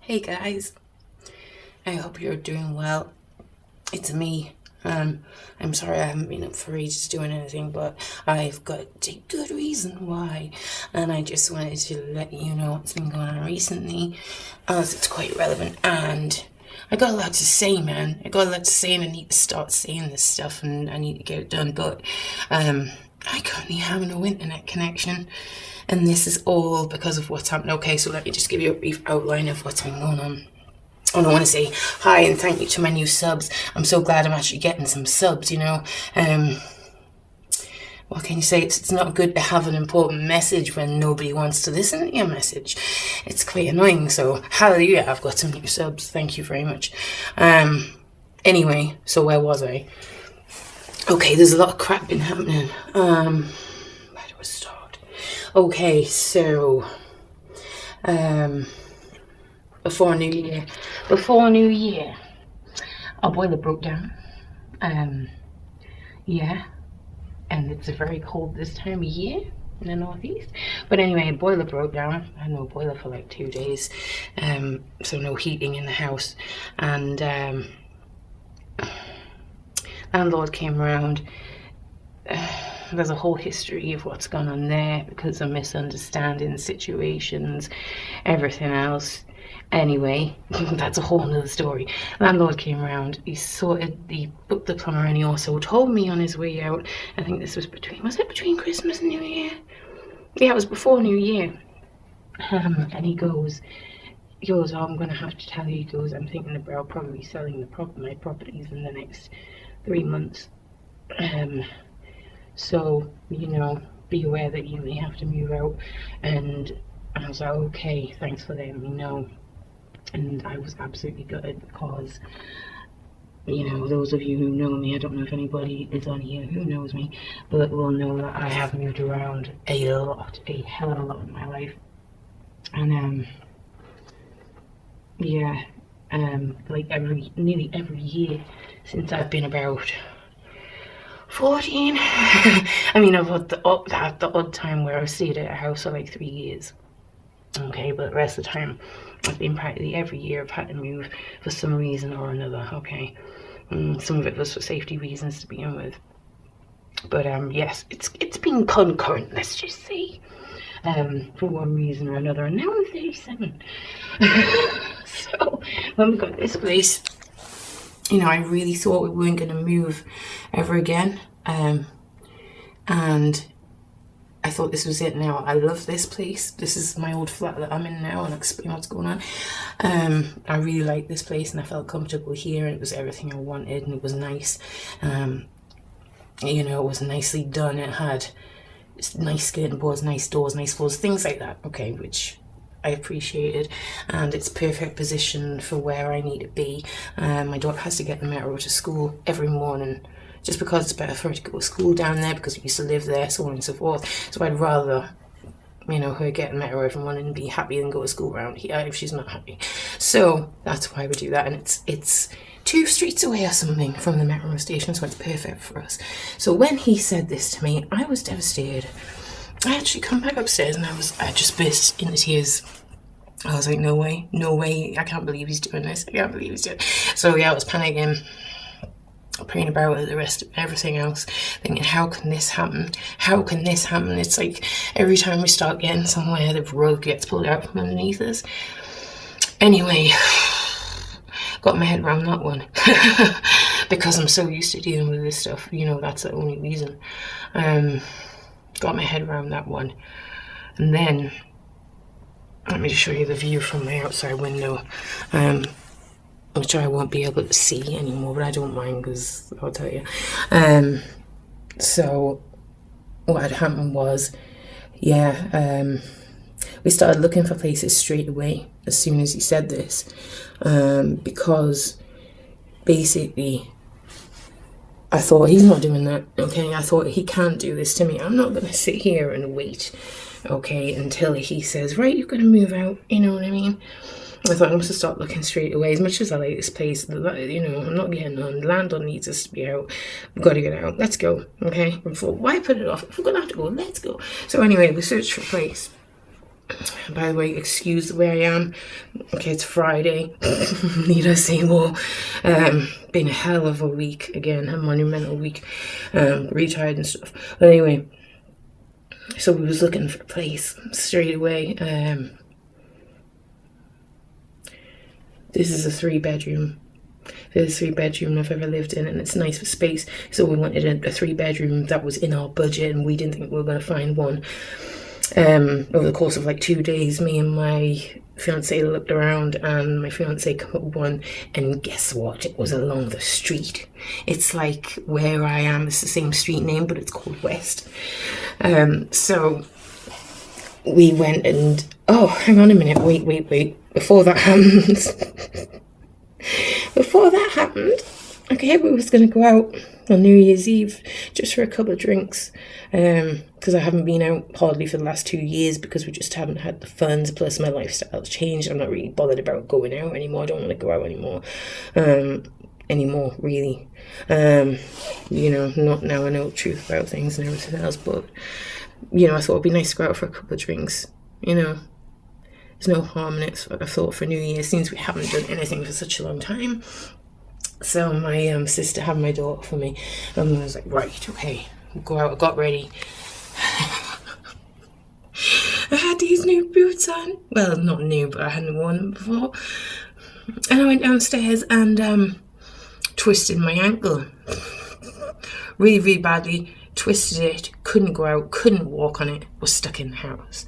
Hey guys, I hope you're doing well. It's me. I'm sorry I haven't been up for ages doing anything, but I've got a good reason why, and I just wanted to let you know what's been going on recently, as it's quite relevant. And I got a lot to say, man. I got a lot to say, and I need to start saying this stuff, and I need to get it done. But I currently have no internet connection, and this is all because of what's happened. Okay, so let me just give you a brief outline of what's been going on. And I want to say hi and thank you to my new subs. I'm so glad I'm actually getting some subs, you know. What can you say? It's not good to have an important message when nobody wants to listen to your message. It's quite annoying. So, hallelujah, I've got some new subs. Thank you very much. Anyway, so where was I? Okay, there's a lot of crap been happening. Where do I start? Okay, so before New Year, our boiler broke down. Yeah, and it's very cold this time of year in the northeast. But anyway, a boiler broke down. I had no boiler for like 2 days, so no heating in the house. And landlord came around. There's a whole history of what's gone on there because of misunderstanding situations, everything else. Anyway, that's a whole nother story. Landlord came around, he booked the plumber, and he also told me on his way out, I think this was between Christmas and New Year? Yeah, it was before New Year. And he goes, oh, I'm going to have to tell you, he goes, I'm thinking about probably selling my properties in the next 3 months. So, you know, be aware that you may have to move out. And I was like, okay, thanks for letting me know. And I was absolutely gutted because, you know, those of you who know me, I don't know if anybody is on here who knows me, but will know that I have moved around a hell of a lot in my life. And yeah, like nearly every year since I've been about 14. I mean, I've had the odd time where I've stayed at a house for like 3 years. Okay, but the rest of the time, I've been practically every year I've had to move for some reason or another. Okay, some of it was for safety reasons to begin with, but yes, it's been concurrent. Let's just say, for one reason or another. And now I'm 37. So when we got this place, you know, I really thought we weren't going to move ever again, and I thought this was it now. I love this place. This is my old flat that I'm in now, and I'll explain what's going on. I really like this place, and I felt comfortable here, and it was everything I wanted, and it was nice. You know, it was nicely done. It had nice skirting boards, nice doors, nice floors, things like that. Okay, which I appreciated, and it's perfect position for where I need to be. My daughter has to get the metro to school every morning, just because it's better for her to go to school down there because we used to live there, so on and so forth. So I'd rather, you know, her get the metro every morning and be happy than go to school around here if she's not happy. So that's why we do that, and it's 2 streets away or something from the metro station, so it's perfect for us. So when he said this to me, I was devastated. I actually come back upstairs and I just burst into tears. I was like, no way, I can't believe he's doing this. I can't believe he's doing it. So yeah, I was panicking, praying about it, the rest of everything else, thinking, how can this happen? How can this happen? It's like every time we start getting somewhere, the rug gets pulled out from underneath us. Anyway, got my head around that one because I'm so used to dealing with this stuff. You know, that's the only reason. Got my head around that one, and then let me just show you the view from my outside window, which I won't be able to see anymore, but I don't mind because I'll tell you. So what had happened was, yeah, we started looking for places straight away as soon as he said this, because basically I thought, he's not doing that, okay? I thought, he can't do this to me. I'm not going to sit here and wait, okay, until he says, right, you're going to move out, you know what I mean? I thought I must start looking straight away. As much as I like this place, you know, I'm not getting on. The landlord needs us to be out. We've got to get out. Let's go, okay? Why put it off? If we're going to have to go, let's go. So anyway, we searched for a place. By the way, excuse the way I am. Okay, it's Friday. Need I say more? Been a hell of a week again, a monumental week. Retired and stuff. But anyway, so we was looking for a place straight away. This is a 3-bedroom. There's a 3-bedroom I've ever lived in, and it's nice for space. So we wanted a 3-bedroom that was in our budget, and we didn't think we were going to find one. Over the course of like 2 days, me and my fiance looked around, and my fiance came up with one, and guess what? It was along the street. It's like where I am. It's the same street name, but it's called West. So we went and, oh, hang on a minute, wait. Before that happened, okay, we was going to go out on New Year's Eve just for a couple of drinks, because I haven't been out hardly for the last 2 years because we just haven't had the funds, plus my lifestyle's changed. I'm not really bothered about going out anymore. I don't want to go out anymore, really. Not now I know the truth about things and everything else, but, I thought it'd be nice to go out for a couple of drinks, There's no harm in it. So I thought for New Year, since we haven't done anything for such a long time. So my sister had my daughter for me, and I was like, right, okay, we'll go out. I got ready. I had these new boots on. Well, not new, but I hadn't worn them before. And I went downstairs and twisted my ankle. Really, really badly. Twisted it, couldn't go out, couldn't walk on it, was stuck in the house.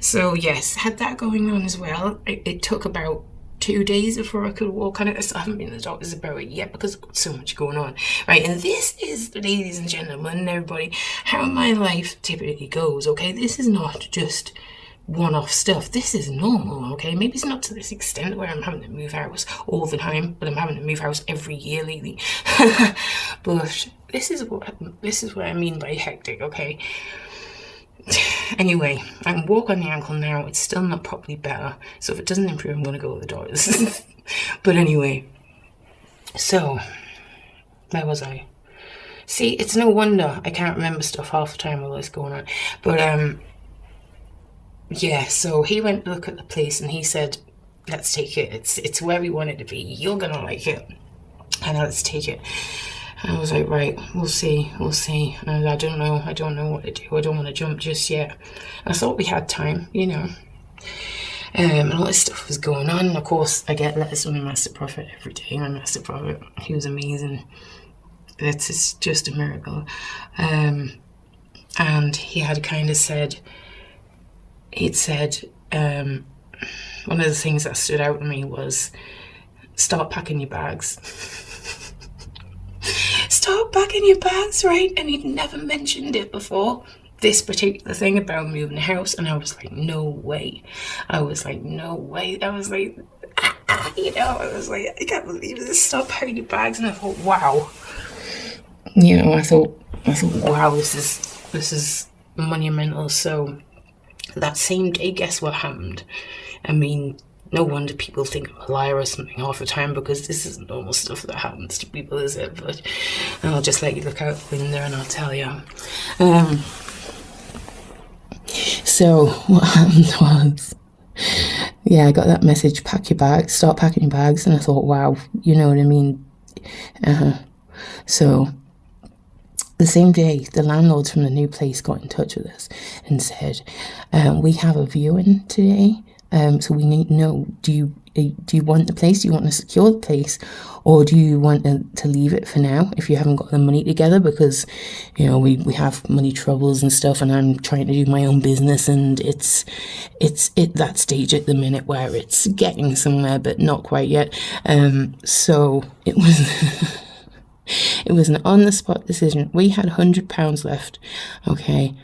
So yes, had that going on as well. It took about 2 days before I could walk on it. I still haven't been to the doctors about it yet because I've got so much going on. Right, and this is, ladies and gentlemen and everybody, how my life typically goes, okay? This is not just one-off stuff. This is normal, okay? Maybe it's not to this extent where I'm having to move house all the time, but I'm having to move house every year lately. But this is what I mean by hectic, okay? Anyway, I can walk on the ankle now. It's still not properly better, so if it doesn't improve, I'm going to go to the doctors. But anyway, so where was I? See, it's no wonder I can't remember stuff half the time while it's going on. But yeah, so he went to look at the place and he said, let's take it. It's where we want it to be. You're going to like it. And let's take it. And I was like, right, we'll see. And I don't know what to do. I don't want to jump just yet. I thought we had time, and all this stuff was going on. And of course, I get letters from my Master Prophet every day. My Master Prophet, he was amazing. That's just a miracle. And he had kind of said, one of the things that stood out to me was, start packing your bags. Start packing your bags, right? And he'd never mentioned it before, this particular thing about moving the house. And I was like, no way. I was like, I can't believe this. Stop packing your bags. And I thought, wow. I thought, wow, this is monumental. So that same day, guess what happened? I mean, no wonder people think I'm a liar or something half the time, because this isn't normal stuff that happens to people, is it? But I'll just let you look out the window and I'll tell you. So what happened was, I got that message, pack your bags, start packing your bags, and I thought, wow, you know what I mean? So the same day, the landlords from the new place got in touch with us and said, we have a viewing today. So we need to know, do you want the place? Do you want to secure the place? Or do you want to leave it for now if you haven't got the money together? Because, we have money troubles and stuff, and I'm trying to do my own business, and it's that stage at the minute where it's getting somewhere, but not quite yet. So it was, it was an on-the-spot decision. We had £100 left, okay?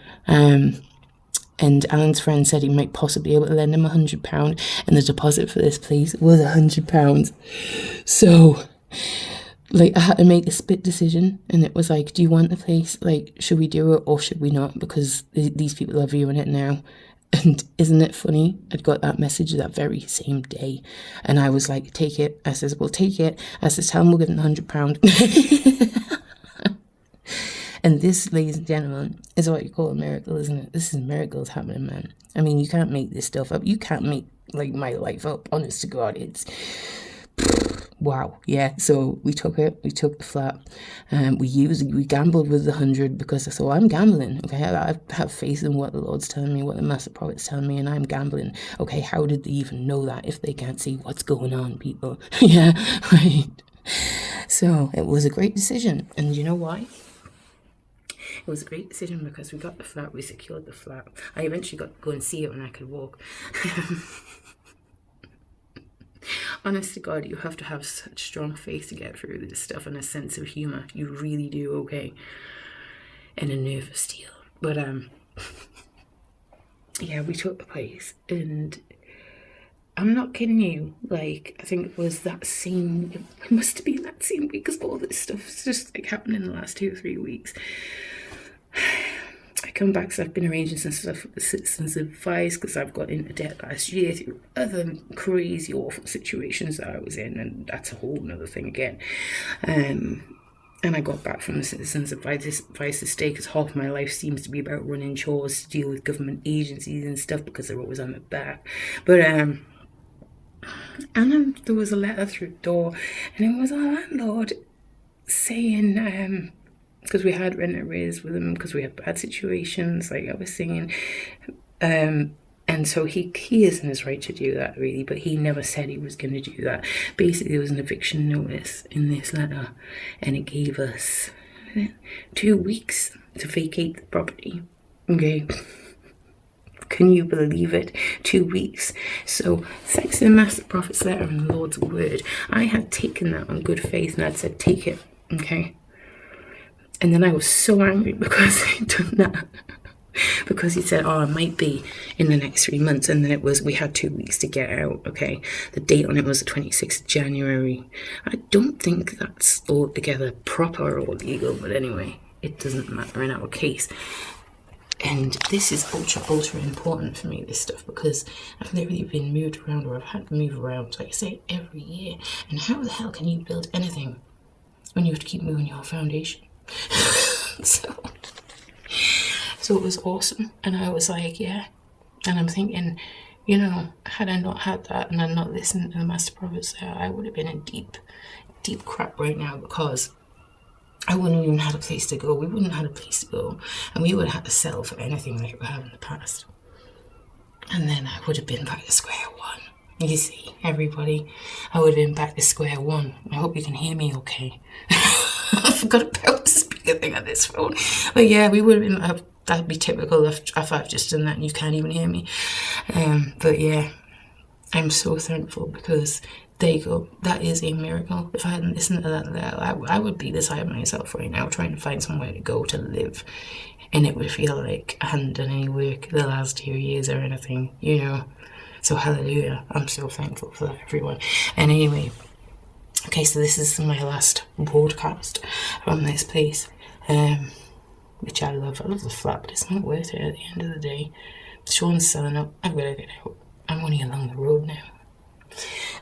And Alan's friend said he might possibly be able to lend him £100, and the deposit for this place was £100. So, I had to make a split decision, and it was like, do you want the place? Should we do it or should we not? Because these people are viewing it now. And isn't it funny? I'd got that message that very same day, and I was like, take it. I says, we'll take it. I says, tell him we'll give him £100. And this, ladies and gentlemen, is what you call a miracle, isn't it? This is miracles happening, man. I mean, you can't make this stuff up. You can't make, like, my life up, honest to God. It's wow. Yeah, so we took the flat, we gambled with the 100, because I thought, I'm gambling, okay? I have faith in what the Lord's telling me, what the Master Prophet's telling me, and I'm gambling. Okay, how did they even know that if they can't see what's going on, people? Yeah, right. So it was a great decision, and you know why? It was a great decision because we got the flat, we secured the flat. I eventually got to go and see it when I could walk. Honest to God, you have to have such strong faith to get through this stuff, and a sense of humour. You really do, okay? And a nerve of steel. But, yeah, we took the place, and I'm not kidding you. Like, I think it was that same, it must have been that same week, because all this stuff's just, like, happened in the last 2 or 3 weeks. I come back, so I've been arranging some stuff with the Citizens Advice, because I've got into debt last year through other crazy, awful situations that I was in, and that's a whole nother thing again. And I got back from the Citizens Advice estate, because half my life seems to be about running chores to deal with government agencies and stuff, because they're always on my back. But and then there was a letter through the door, and it was our landlord saying, because we had rent arrears with him, because we had bad situations, like I was saying, and so he is in his right to do that, really, but he never said he was going to do that. Basically, there was an eviction notice in this letter, and it gave us 2 weeks to vacate the property. Okay. Can you believe it? 2 weeks. So, thanks to the Master Prophet's letter and the Lord's word, I had taken that on good faith, and I'd said, take it, okay? And then I was so angry because he'd done that. Because he said, oh, it might be in the next 3 months. And then we had 2 weeks to get out, okay? The date on it was the 26th of January. I don't think that's altogether proper or legal, but anyway, it doesn't matter in our case. And this is ultra important for me, this stuff, because I've literally been moved around, or I've had to move around, like I say, every year. And how the hell can you build anything when you have to keep moving your foundation? So it was awesome, and I was like, yeah. And I'm thinking, you know, had I not had that and I'd not listened to the Master Prophets there, I would have been in deep crap right now, because I wouldn't have even had a place to go. We wouldn't have had a place to go, and we would have had to settle for anything like we have in the past. And then I would have been back to square one. You see, everybody, I would have been back to square one. I hope you can hear me okay. I forgot about the speaker thing on this phone. But yeah, we would have been, that'd be typical if I've just done that and you can't even hear me. But yeah, I'm so thankful, because there you go. That is a miracle. If I hadn't listened to that letter, I would be beside myself right now trying to find somewhere to go to live. And it would feel like I hadn't done any work the last 2 years or anything, you know. So hallelujah. I'm so thankful for that, everyone. And anyway, okay, so this is my last broadcast from this place, which I love. I love the flat, but it's not worth it at the end of the day. Sean's selling up. I've got to get out. I'm only along the road now.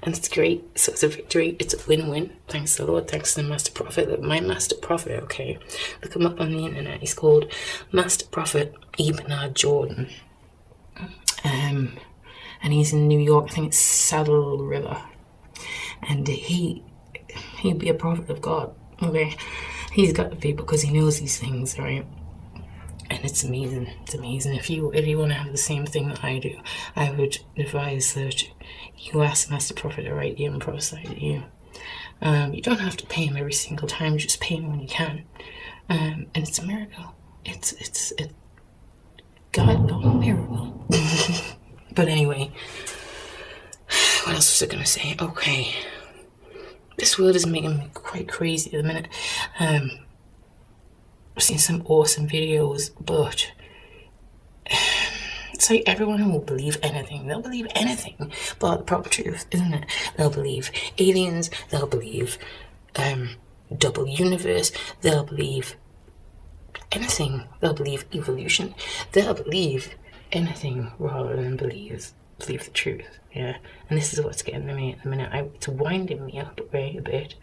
And it's great. So it's a victory. It's a win-win. Thanks to the Lord. Thanks to the Master Prophet. My Master Prophet, okay. Look him up on the internet. He's called Master Prophet Ebenard Jordan. And he's in New York. I think it's Saddle River. And he'd be a prophet of God, okay? He's got to be, because he knows these things, right? And it's amazing. It's amazing. If you want to have the same thing that I do, I would advise that you ask Master Prophet to write you and prophesy to you. You don't have to pay him every single time. Just pay him when you can. And it's a miracle. It's God, a miracle. But anyway, what else was I going to say? Okay. This world is making me quite crazy at the minute. I've seen some awesome videos, but it's like everyone will believe anything. They'll believe anything but the proper truth, isn't it? They'll believe aliens. They'll believe double universe. They'll believe anything. They'll believe evolution. They'll believe anything rather than believe the truth. Yeah, and this is what's getting to me at the minute. It's winding me up a bit.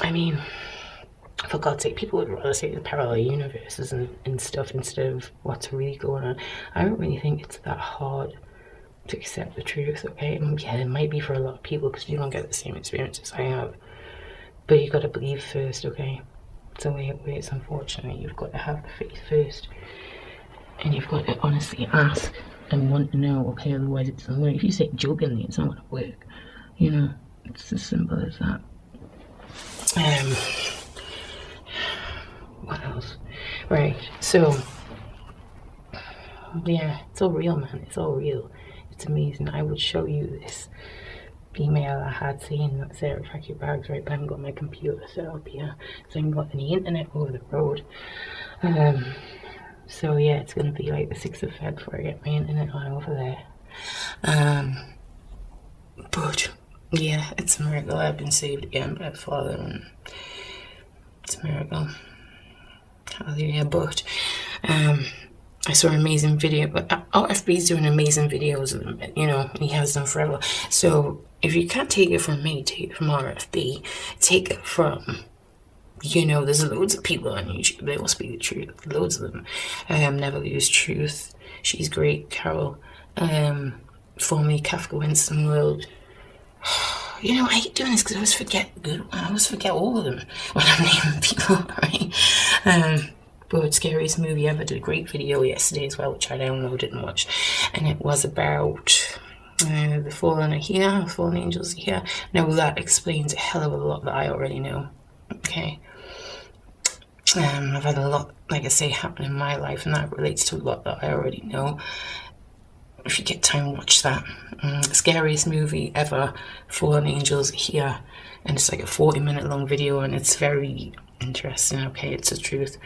I mean, For God's sake, people would rather say the parallel universes and stuff instead of what's really going on. I don't really think it's that hard to accept the truth, okay? And yeah, it might be for a lot of people because you don't get the same experiences I have. But you got to believe first, okay? It's the way it works, unfortunately. You've got to have the faith first. And you've got to honestly ask and want to know, okay? Otherwise it doesn't work. If you say it jokingly, it's not going to work. You know, it's as simple as that. What else? Right, so yeah, it's all real, man. It's all real. It's amazing. I would show you this email I had saying that Sarah, pack your bags, right? But I haven't got my computer set up here, so I haven't got any internet over the road. So yeah, it's gonna be like the 6th of Feb before I get my internet on over there. But yeah, it's a miracle I've been saved again by the Father, and it's a miracle. Hallelujah. But I saw an amazing video, but RFB's doing amazing videos of them, you know, he has them forever. So if you can't take it from me, take it from RFB, take it from, you know, there's loads of people on YouTube, they will speak the truth, loads of them. Never Lose Truth, she's great. Carol, formerly Kafka Winston World. You know, I hate doing this because I always forget all of them when I'm naming people, right? But Scariest Movie Ever did a great video yesterday as well, which I downloaded and watched, and it was about the fallen are here, the fallen angels are here. Now that explains a hell of a lot that I already know. Okay, I've had a lot, like I say, happen in my life, and that relates to a lot that I already know. If you get time, watch that. Scariest Movie Ever, Fallen Angels Here, and it's like a 40-minute long video, and it's very interesting. Okay, it's the truth.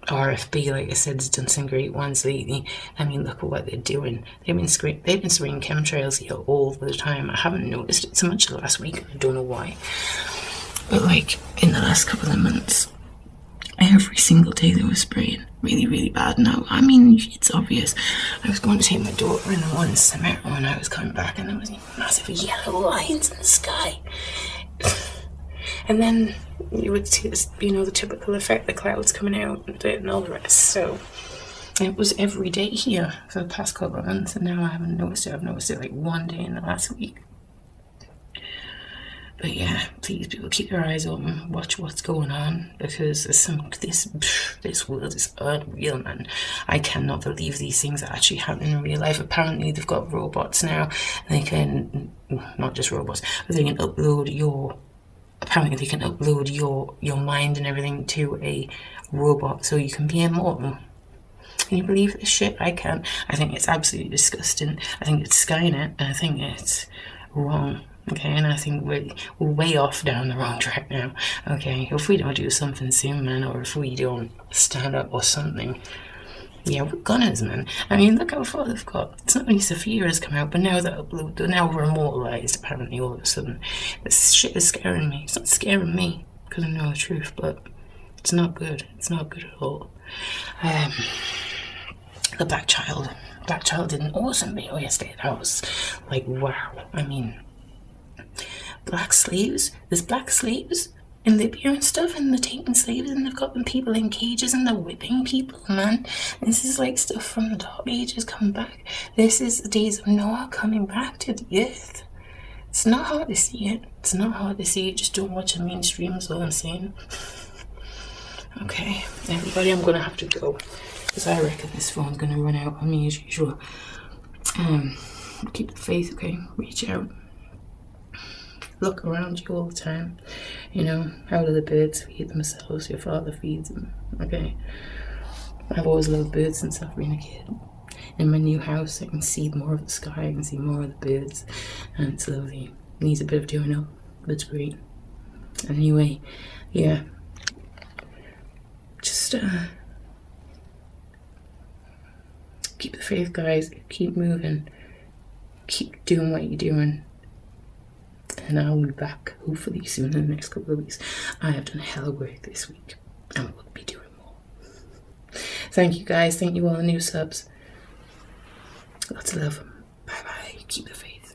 RFB, like I said, has done some great ones lately. I mean, look at what they're doing. They've been spraying chemtrails here all the time. I haven't noticed it so much last week. I don't know why, but like in the last couple of months, every single day they were spraying really, really bad. Now, I mean, it's obvious. I was going to take my daughter in the one summer when I was coming back, and there was massive yellow lines in the sky. And then you would see this, you know, the typical effect, the clouds coming out and all the rest. So it was every day here for the past couple of months, and now I haven't noticed it. I've noticed it like one day in the last week. But yeah, please, people, keep your eyes open, watch what's going on, because this world is unreal, man. I cannot believe these things are actually happening in real life. Apparently they've got robots now, and they can, not just robots, but they can upload your mind and everything to a robot so you can be immortal. Can you believe this shit? I can't. I think it's absolutely disgusting. I think it's Skynet, and I think it's wrong. Okay, and I think we're way off down the wrong track now. Okay, if we don't do something soon, man, or if we don't stand up or something, yeah, we're gunners, man. I mean, look how far they've got. It's not only Sophia has come out, but now now we're immortalized, apparently, all of a sudden. This shit is scaring me. It's not scaring me, because I know the truth, but it's not good. It's not good at all. The Black Child did an awesome video yesterday. That was like, wow. I mean, black slaves. There's black slaves in Libya and stuff, and they're taking slaves, and they've got them people in cages, and they're whipping people, man. This is like stuff from the Dark Ages coming back. This is the days of Noah coming back to the earth. It's not hard to see it. It's not hard to see it. Just don't watch the mainstream, is all I'm saying. Okay, everybody, I'm gonna have to go, because I reckon this phone's gonna run out on me as usual. Keep the faith, okay? Reach out. Look around you all the time. You know, how do the birds feed themselves? Your father feeds them, okay? I've always loved birds since I've been a kid. In my new house, I can see more of the sky, I can see more of the birds, and it's lovely. It needs a bit of doing up, but it's great. Anyway, yeah. Just, keep the faith, guys. Keep moving. Keep doing what you're doing. And I'll be back hopefully soon in the next couple of weeks. I have done hella work this week, and will be doing more. Thank you, guys. Thank you all the new subs. Lots of love. Bye bye. Keep the faith.